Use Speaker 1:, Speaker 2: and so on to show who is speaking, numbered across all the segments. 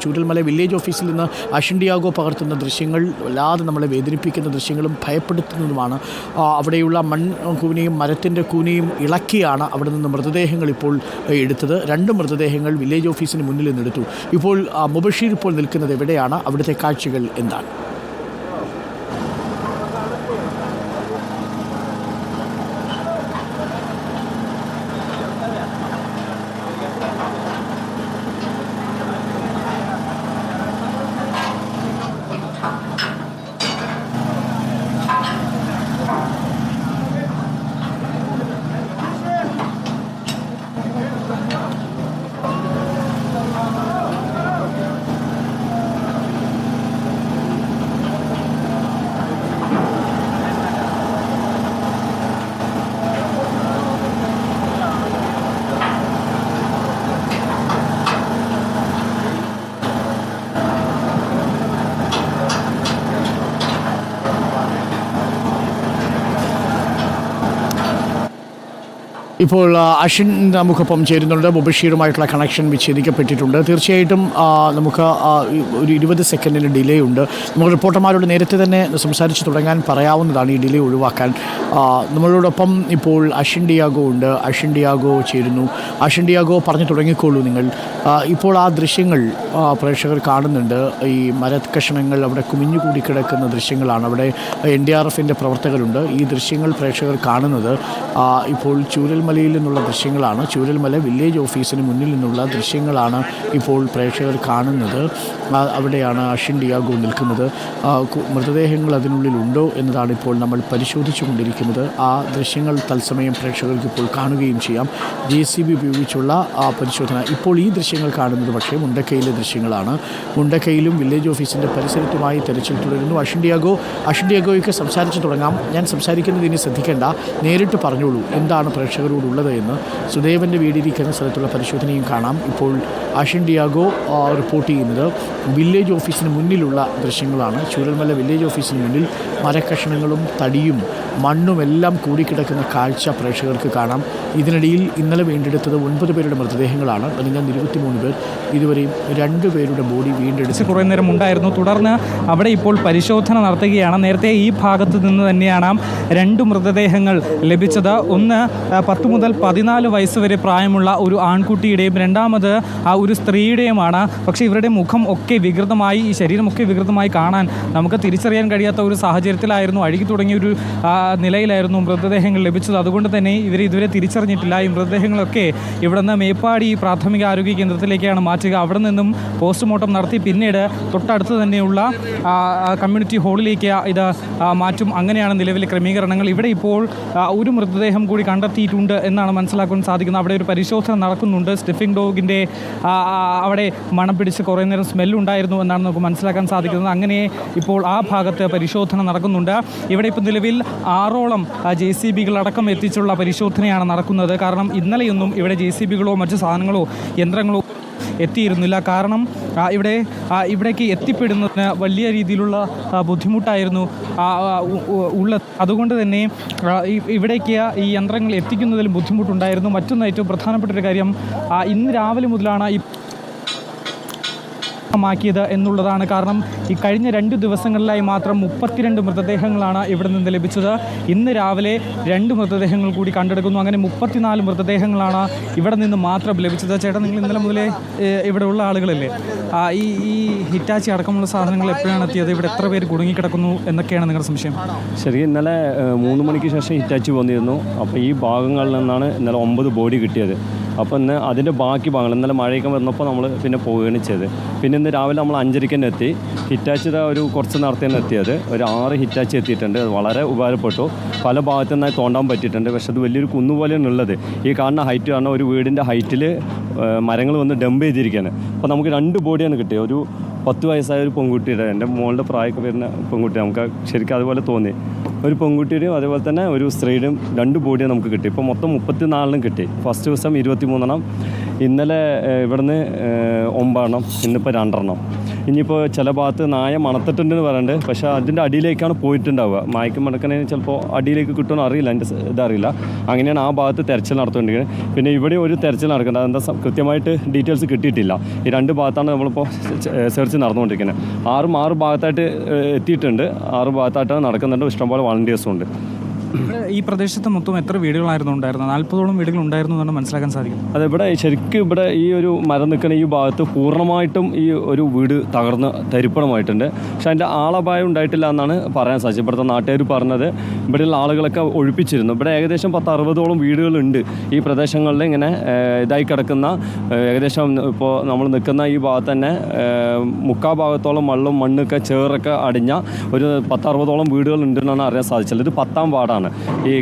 Speaker 1: Chooralmala village ഓഫീസിൽ നിന്ന് Ashin Diego പകർത്തുന്ന ദൃശ്യങ്ങൾ വല്ലാതെ നമ്മളെ വേദനിപ്പിക്കുന്ന ദൃശ്യങ്ങളും ഭയപ്പെടുത്തുന്നതുമാണ്. അവിടെയുള്ള കൂനയും മരത്തിൻ്റെ കൂനയും ഇളക്കിയാണ് അവിടെ നിന്ന് മൃതദേഹങ്ങൾ ഇപ്പോൾ എടുത്തത്. 2 മൃതദേഹങ്ങൾ വില്ലേജ് ഓഫീസിന് മുന്നിൽ നിന്നെടുത്തു. ഇപ്പോൾ മുബഷീർ ഇപ്പോൾ നിൽക്കുന്നത് എവിടെയാണ്? അവിടുത്തെ കാഴ്ചകൾ എന്താണ്? ഇപ്പോൾ അഷിൻ നമുക്കൊപ്പം ചേരുന്നുണ്ട്. മുബഷീറുമായിട്ടുള്ള കണക്ഷൻ വിച്ഛേദിക്കപ്പെട്ടിട്ടുണ്ട്. തീർച്ചയായിട്ടും നമുക്ക് ഒരു 20 സെക്കൻഡിന് ഡിലേ ഉണ്ട്. നമ്മൾ റിപ്പോർട്ടർമാരോട് നേരത്തെ തന്നെ സംസാരിച്ച് തുടങ്ങാൻ പറയാവുന്നതാണ് ഈ ഡിലേ ഒഴിവാക്കാൻ. നമ്മളോടൊപ്പം ഇപ്പോൾ അഷിൻ ഡിയാഗോ ഉണ്ട്. അഷിൻ ഡിയാഗോ ചേരുന്നു. അഷിൻ ഡിയാഗോ പറഞ്ഞു തുടങ്ങിക്കോളൂ നിങ്ങൾ. ഇപ്പോൾ ആ ദൃശ്യങ്ങൾ പ്രേക്ഷകർ കാണുന്നുണ്ട്. ഈ മരക്കഷണങ്ങൾ അവിടെ കുമിഞ്ഞുകൂടി കിടക്കുന്ന ദൃശ്യങ്ങളാണ്. അവിടെ NDRFൻ്റെ പ്രവർത്തകരുണ്ട്. ഈ ദൃശ്യങ്ങൾ പ്രേക്ഷകർ കാണുന്നത് ഇപ്പോൾ ചൂരൽമലയിൽ നിന്നുള്ള ദൃശ്യങ്ങളാണ്. ചൂരൽമല വില്ലേജ് ഓഫീസിന് മുന്നിൽ നിന്നുള്ള ദൃശ്യങ്ങളാണ് ഇപ്പോൾ പ്രേക്ഷകർ കാണുന്നത്. അവിടെയാണ് അഷിൻ ഡിയാഗോ നിൽക്കുന്നത്. മൃതദേഹങ്ങൾ അതിനുള്ളിലുണ്ടോ എന്നതാണ് ഇപ്പോൾ നമ്മൾ പരിശോധിച്ചു കൊണ്ടിരിക്കുന്നത്. ആ ദൃശ്യങ്ങൾ തത്സമയം പ്രേക്ഷകർക്ക് ഇപ്പോൾ കാണുകയും ചെയ്യാം. JCB ഉപയോഗിച്ചുള്ള പരിശോധന. ഇപ്പോൾ ഈ ദൃശ്യങ്ങൾ കാണുന്നത് പക്ഷേ മുണ്ടക്കയിലെ ദൃശ്യങ്ങളാണ്. മുണ്ടക്കയിലും വില്ലേജ് ഓഫീസിൻ്റെ പരിസരത്തുമായി തെരച്ചിൽ തുടരുന്നു. അഷിൻ ഡിയാഗോയ്ക്ക് സംസാരിച്ച് തുടങ്ങാം. ഞാൻ സംസാരിക്കുന്നത് ഇനി ശ്രദ്ധിക്കേണ്ട, നേരിട്ട് പറഞ്ഞോളൂ എന്താണ് പ്രേക്ഷകരോടുള്ളത് എന്ന്. സുദേവൻ്റെ വീടിരിക്കുന്ന സ്ഥലത്തുള്ള പരിശോധനയും കാണാം. ഇപ്പോൾ അഷിൻ ഡിയാഗോ റിപ്പോർട്ട് ചെയ്യുന്നത് വില്ലേജ് ഓഫീസിന് മുന്നിലുള്ള ദൃശ്യങ്ങളാണ്. ചൂരൽമല വില്ലേജ് ഓഫീസിന് മുന്നിൽ മരക്കഷണങ്ങളും തടിയും മണ്ണും എല്ലാം കൂടിക്കിടക്കുന്ന കാഴ്ച പ്രേക്ഷകർക്ക് കാണാം. ഇതിനിടയിൽ ഇന്നലെ വീണ്ടെടുത്തത് 9 പേരുടെ മൃതദേഹങ്ങളാണ്. അതിൽ 23 പേർ. ഇതുവരെയും 2 പേരുടെ ബോഡി വീണ്ടെടുത്ത്
Speaker 2: കുറേ നേരം ഉണ്ടായിരുന്നു. തുടർന്ന് അവിടെ ഇപ്പോൾ പരിശോധന നടത്തുകയാണ്. നേരത്തെ ഈ ഭാഗത്ത് നിന്ന് തന്നെയാണ് 2 മൃതദേഹങ്ങൾ ലഭിച്ചത്. ഒന്ന് 10 മുതൽ 14 വയസ്സ് വരെ പ്രായമുള്ള ഒരു ആൺകുട്ടിയുടെയും രണ്ടാമത് ഒരു സ്ത്രീയുടെയുമാണ്. പക്ഷേ ഇവരുടെ മുഖം ഒക്കെ വികൃതമായി, ഈ ശരീരമൊക്കെ വികൃതമായി കാണാൻ നമുക്ക് തിരിച്ചറിയാൻ കഴിയാത്ത ഒരു സാഹചര്യത്തിലായിരുന്നു. അഴുകി തുടങ്ങിയ ഒരു നിലയിലായിരുന്നു മൃതദേഹങ്ങൾ ലഭിച്ചത്. അതുകൊണ്ട് തന്നെ ഇതുവരെ തിരിച്ചറിഞ്ഞിട്ടില്ല. ഈ മൃതദേഹങ്ങളൊക്കെ ഇവിടെ നിന്ന് മേപ്പാടി പ്രാഥമിക ആരോഗ്യ കേന്ദ്രത്തിലേക്കാണ് മാറ്റുക. അവിടെ നിന്നും പോസ്റ്റ്മോർട്ടം നടത്തി പിന്നീട് തൊട്ടടുത്ത് തന്നെയുള്ള കമ്മ്യൂണിറ്റി ഹാളിലേക്ക് ഇത് മാറ്റും. അങ്ങനെയാണ് നിലവിലെ ക്രമീകരണങ്ങൾ. ഇവിടെ ഇപ്പോൾ ഒരു മൃതദേഹം കൂടി കണ്ടെത്തിയിട്ടുണ്ട് എന്നാണ് മനസ്സിലാക്കാൻ സാധിക്കുന്നത്. അവിടെ ഒരു പരിശോധന നടക്കുന്നുണ്ട്. സ്നിഫിംഗ് ഡോഗിൻ്റെ അവിടെ മണം പിടിച്ച് കുറേ നേരം സ്മെല്ലുണ്ടായിരുന്നു എന്നാണ് നമുക്ക് മനസ്സിലാക്കാൻ സാധിക്കുന്നത്. അങ്ങനെ ഇപ്പോൾ ആ ഭാഗത്ത് പരിശോധന നടക്കുന്നുണ്ട്. ഇവിടെ ഇപ്പോൾ നിലവിൽ 6ഓളം JCBകളടക്കം എത്തിച്ചുള്ള പരിശോധനയാണ് നടക്കുന്നത്. കാരണം ഇന്നലെയൊന്നും ഇവിടെ JCBകളോ മറ്റു സാധനങ്ങളോ യന്ത്രങ്ങളോ എത്തിയിരുന്നില്ല. കാരണം ഇവിടേക്ക് എത്തിപ്പെടുന്നതിന് വലിയ രീതിയിലുള്ള ബുദ്ധിമുട്ടായിരുന്നു ഉള്ളത്. അതുകൊണ്ട് തന്നെ ഇവിടേക്ക് ഈ യന്ത്രങ്ങൾ എത്തിക്കുന്നതിൽ ബുദ്ധിമുട്ടുണ്ടായിരുന്നു. മറ്റൊന്ന് ഏറ്റവും പ്രധാനപ്പെട്ടൊരു കാര്യം, ഇന്ന് രാവിലെ മുതലാണ് ഈ മാക്കിയത് എന്നുള്ളതാണ്. കാരണം ഈ കഴിഞ്ഞ 2 ദിവസങ്ങളിലായി മാത്രം 32 മൃതദേഹങ്ങളാണ് ഇവിടെ നിന്ന് ലഭിച്ചത്. ഇന്ന് രാവിലെ 2 മൃതദേഹങ്ങൾ കൂടി കണ്ടെടുക്കുന്നു. അങ്ങനെ 34 മൃതദേഹങ്ങളാണ് ഇവിടെ നിന്ന് മാത്രം ലഭിച്ചത്. ചേട്ടാ, നിങ്ങൾ ഇന്നലെ മുതലേ ഇവിടെ ഉള്ള ആളുകളല്ലേ? ഈ ഹിറ്റാച്ചി അടക്കമുള്ള സാധനങ്ങൾ എപ്പോഴാണ് എത്തിയത്? ഇവിടെ എത്ര പേര് കുടുങ്ങിക്കിടക്കുന്നു എന്നൊക്കെയാണ് നിങ്ങളുടെ സംശയം?
Speaker 3: ശരി, ഇന്നലെ 3 മണിക്ക് ശേഷം ഹിറ്റാച്ചി വന്നിരുന്നു. അപ്പോൾ ഈ ഭാഗങ്ങളിൽ നിന്നാണ് ഇന്നലെ 9 ബോഡി കിട്ടിയത്. അപ്പോൾ ഇന്ന് അതിൻ്റെ ബാക്കി ഭാഗങ്ങൾ ഇന്നലെ മഴയൊക്കെ വന്നപ്പോൾ നമ്മൾ പിന്നെ പോവുകയാണ് ചെയ്തത്. പിന്നെ ഇന്ന് രാവിലെ നമ്മൾ 5:30 തന്നെ എത്തി. ഹിറ്റാച്ചി ഒരു കുറച്ച് നേരത്തെ തന്നെ എത്തിയത്. ഒരു 6 ഹിറ്റാച്ചി എത്തിയിട്ടുണ്ട്. അത് വളരെ ഉപകാരപ്പെട്ടു. പല ഭാഗത്തു നിന്നായി തോണ്ടാൻ പറ്റിയിട്ടുണ്ട്. പക്ഷെ അത് വലിയൊരു കുന്നുപോലെയാണ് ഉള്ളത്. ഈ കാണുന്ന ഹൈറ്റ് കാരണം ഒരു വീടിൻ്റെ ഹൈറ്റിൽ മരങ്ങൾ വന്ന് ഡംപ് ചെയ്തിരിക്കുകയാണ്. അപ്പോൾ നമുക്ക് 2 ബോഡിയാണ് കിട്ടിയത്. ഒരു 10 വയസ്സായ ഒരു പെൺകുട്ടിയുടെ, എൻ്റെ മോളുടെ പ്രായമൊക്കെ വരുന്ന പെൺകുട്ടി, നമുക്ക് ശരിക്കും അതുപോലെ തോന്നി. ഒരു പെൺകുട്ടിയുടെയും അതേപോലെ തന്നെ ഒരു സ്ത്രീയുടെയും 2 ബോഡിയാണ് നമുക്ക് കിട്ടി. ഇപ്പോൾ മൊത്തം 34 കിട്ടി. ഫസ്റ്റ് ദിവസം 23 ഇന്നലെ ഇവിടുന്ന് 9, ഇന്നിപ്പോൾ 2. ഇനിയിപ്പോൾ ചില ഭാഗത്ത് നായ മണത്തിട്ടുണ്ടെന്ന് പറയുന്നുണ്ട്. പക്ഷേ അതിൻ്റെ അടിയിലേക്കാണ് പോയിട്ടുണ്ടാവുക. മായ്ക്കും മണക്കണേന് ചിലപ്പോൾ അടിയിലേക്ക് കിട്ടുമെന്ന് അറിയില്ല, എൻ്റെ ഇതറിയില്ല. അങ്ങനെയാണ് ആ ഭാഗത്ത് തെരച്ചിൽ നടത്തുകൊണ്ടിരിക്കുന്നത്. പിന്നെ ഇവിടെ ഒരു തെരച്ചിൽ നടക്കുന്നുണ്ട്. അതെന്താ കൃത്യമായിട്ട് ഡീറ്റെയിൽസ് കിട്ടിയിട്ടില്ല. ഈ 2 ഭാഗത്താണ് നമ്മളിപ്പോൾ സെർച്ച് നടന്നുകൊണ്ടിരിക്കുന്നത്. 6 ഭാഗത്തായിട്ട് എത്തിയിട്ടുണ്ട്. 6 ഭാഗത്തായിട്ടാണ് നടക്കുന്നുണ്ട്. ഇഷ്ടംപോലെ വളണ്ടിയേഴ്സും ഉണ്ട്.
Speaker 2: ഈ പ്രദേശത്ത് മൊത്തം എത്ര വീടുകളായിരുന്നു ഉണ്ടായിരുന്നത്? 40ഓളം വീടുകൾ ഉണ്ടായിരുന്നു എന്നാണ് മനസ്സിലാക്കാൻ സാധിക്കും.
Speaker 3: അതെ, ശരിക്കും ഇവിടെ ഈ ഒരു മരം നിൽക്കുന്ന ഈ ഭാഗത്ത് പൂർണ്ണമായിട്ടും ഈ ഒരു വീട് തകർന്ന് തരിപ്പണമായിട്ടുണ്ട്. പക്ഷെ അതിൻ്റെ ആളപായം ഉണ്ടായിട്ടില്ല എന്നാണ് പറയാൻ സാധിച്ചത്. ഇവിടുത്തെ നാട്ടുകാർ പറഞ്ഞത് ഇവിടെയുള്ള ആളുകളൊക്കെ ഒഴിപ്പിച്ചിരുന്നു. ഇവിടെ ഏകദേശം 10-60ഓളം വീടുകളുണ്ട് ഈ പ്രദേശങ്ങളിൽ ഇങ്ങനെ ഇതായി കിടക്കുന്ന. ഏകദേശം ഇപ്പോൾ നമ്മൾ നിൽക്കുന്ന ഈ ഭാഗത്ത് തന്നെ 3/4 ഭാഗത്തോളം വെള്ളം മണ്ണൊക്കെ ചേറൊക്കെ അടിഞ്ഞ ഒരു 10-60ഓളം വീടുകൾ ഉണ്ടെന്നാണ് അറിയാൻ സാധിച്ചത്. ഇത് 10ാം വാർഡാണ്. ഈ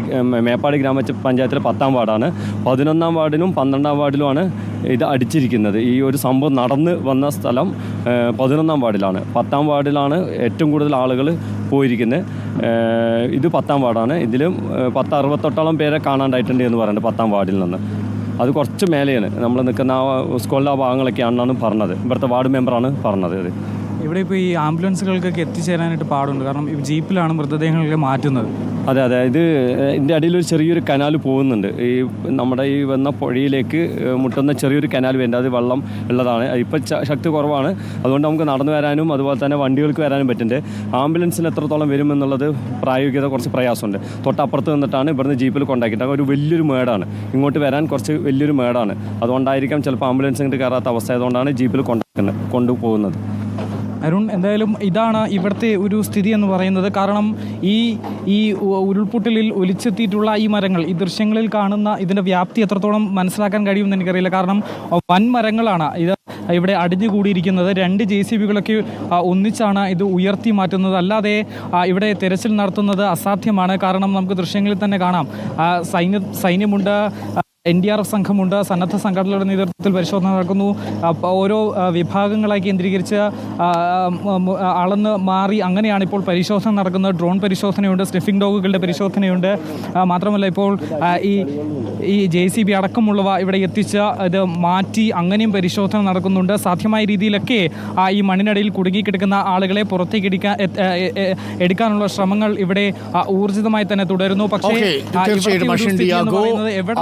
Speaker 3: മേപ്പാടി ഗ്രാമപഞ്ചായത്തിലെ 10ാം വാർഡാണ്. 11ാം വാർഡിനും 12ാം വാർഡിലുമാണ് ഇത് അടിച്ചിരിക്കുന്നത്. ഈ ഒരു സംഭവം നടന്ന് വന്ന സ്ഥലം 11ാം വാർഡിലാണ്. 10ാം വാർഡിലാണ് ഏറ്റവും കൂടുതൽ ആളുകൾ പോയിരിക്കുന്നത്. ഇത് 10ാം വാർഡാണ്. ഇതിലും 10-68ഓളം പേരെ കാണാണ്ടായിട്ടുണ്ട് എന്ന് പറയുന്നത് 10ാം വാർഡിൽ നിന്ന്. അത് കുറച്ച് മേലെയാണ്. നമ്മൾ നിൽക്കുന്ന സ്കൂളിലെ ആ ഭാഗങ്ങളൊക്കെയാണെന്നാണ് പറഞ്ഞത്. ഇവിടുത്തെ വാർഡ് മെമ്പറാണ് പറഞ്ഞത്. ഇത്
Speaker 2: ഇവിടെ ഇപ്പോൾ ഈ ആംബുലൻസുകൾക്കൊക്കെ എത്തിച്ചേരാനായിട്ട് പാടുണ്ട്. കാരണം ഈ ജീപ്പിലാണ് മൃതദേഹങ്ങളൊക്കെ മാറ്റുന്നത്.
Speaker 3: അതെ, ഇത് ഇതിൻ്റെ അടിയിലൊരു ചെറിയൊരു കനാൽ പോകുന്നുണ്ട്. ഈ നമ്മുടെ ഈ വന്ന പുഴയിലേക്ക് മുട്ടുന്ന ചെറിയൊരു കനാൽ വേണ്ട. അത് വെള്ളം ഉള്ളതാണ്. ഇപ്പോൾ ശക്തി കുറവാണ്. അതുകൊണ്ട് നമുക്ക് നടന്നു വരാനും അതുപോലെ തന്നെ വണ്ടികൾക്ക് വരാനും പറ്റുന്നുണ്ട്. ആംബുലൻസിന് എത്രത്തോളം വരുമെന്നുള്ളത് പ്രായോഗികത കുറച്ച് പ്രയാസമുണ്ട്. തൊട്ടപ്പുറത്ത് നിന്നിട്ടാണ് ഇവിടുന്ന് ജീപ്പിൽ കൊണ്ടാക്കിയിട്ട് ഒരു വലിയൊരു മേടാണ്. ഇങ്ങോട്ട് വരാൻ കുറച്ച് വലിയൊരു മേടാണ്. അതുകൊണ്ടായിരിക്കാം ചിലപ്പോൾ ആംബുലൻസ് ഇങ്ങോട്ട് കയറാത്ത അവസ്ഥ ആയതുകൊണ്ടാണ് ജീപ്പിൽ കൊണ്ടുപോകുന്നത്.
Speaker 2: അരുൺ, എന്തായാലും ഇതാണ് ഇവിടുത്തെ ഒരു സ്ഥിതി എന്ന് പറയുന്നത്. കാരണം ഈ ഉരുൾപൊട്ടലിൽ ഒലിച്ചെത്തിയിട്ടുള്ള ഈ മരങ്ങൾ, ഈ ദൃശ്യങ്ങളിൽ കാണുന്ന ഇതിൻ്റെ വ്യാപ്തി എത്രത്തോളം മനസ്സിലാക്കാൻ കഴിയുമെന്ന് എനിക്കറിയില്ല. കാരണം വൻ മരങ്ങളാണ് ഇത് ഇവിടെ അടിഞ്ഞുകൂടിയിരിക്കുന്നത്. 2 JCBകളൊക്കെ ഒന്നിച്ചാണ് ഇത് ഉയർത്തി മാറ്റുന്നത്. അല്ലാതെ ഇവിടെ തെരച്ചിൽ നടത്തുന്നത് അസാധ്യമാണ്. കാരണം നമുക്ക് ദൃശ്യങ്ങളിൽ തന്നെ കാണാം, സൈന്യമുണ്ട്, NDRF സംഘമുണ്ട്, സന്നദ്ധ സംഘടനകളുടെ നേതൃത്വത്തിൽ പരിശോധന നടക്കുന്നു. ഓരോ വിഭാഗങ്ങളായി കേന്ദ്രീകരിച്ച് അളന്ന് മാറി അങ്ങനെയാണ് ഇപ്പോൾ പരിശോധന നടക്കുന്നത്. ഡ്രോൺ പരിശോധനയുണ്ട്, സ്നിഫിംഗ് ഡോഗുകളുടെ പരിശോധനയുണ്ട്. മാത്രമല്ല ഇപ്പോൾ ഈ JCB അടക്കമുള്ളവ ഇവിടെ എത്തിച്ച് ഇത് മാറ്റി അങ്ങനെയും പരിശോധന നടക്കുന്നുണ്ട്. സാധ്യമായ രീതിയിലൊക്കെ ഈ മണ്ണിനടിയിൽ കുടുങ്ങിക്കിടക്കുന്ന ആളുകളെ പുറത്തേക്ക് എടുക്കാനുള്ള ശ്രമങ്ങൾ ഇവിടെ ഊർജിതമായി തന്നെ തുടരുന്നു. പക്ഷേ എവിടെ